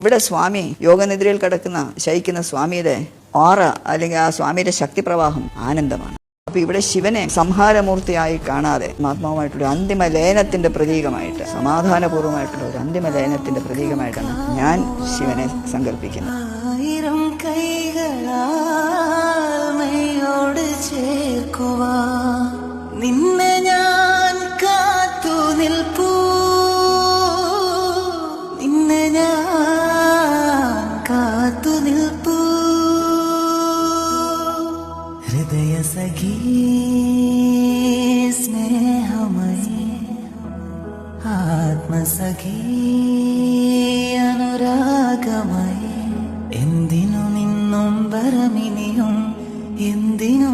ഇവിടെ സ്വാമി യോഗനിദ്രയിൽ കിടക്കുന്ന ശയിക്കുന്ന സ്വാമിയുടെ ഓറ അല്ലെങ്കിൽ ആ സ്വാമിയുടെ ശക്തിപ്രവാഹം ആനന്ദമാണ്. അപ്പൊ ഇവിടെ ശിവനെ സംഹാരമൂർത്തിയായി കാണാതെ ആത്മാവുമായിട്ടുള്ള അന്തിമ ലയനത്തിന്റെ പ്രതീകമായിട്ട്, സമാധാനപൂർവ്വമായിട്ടുള്ള ഒരു അന്തിമ ലയനത്തിന്റെ പ്രതീകമായിട്ടാണ് ഞാൻ ശിവനെ സങ്കല്പിക്കുന്നത്. ആയിരം കൈകളോട് ചേർക്കുവാ നിന്നെ ഞാൻ കാത്തു നിൽപ്പൂ, നിന്നെ ഞാൻ കാത്തു നിൽപ്പൂ. ഹൃദയ സഖീ സ്നേഹമയേ ആത്മസഖീ അനുരാഗമയേ എന്തിനു നിന്നും വരമിനിയും എന്തിനു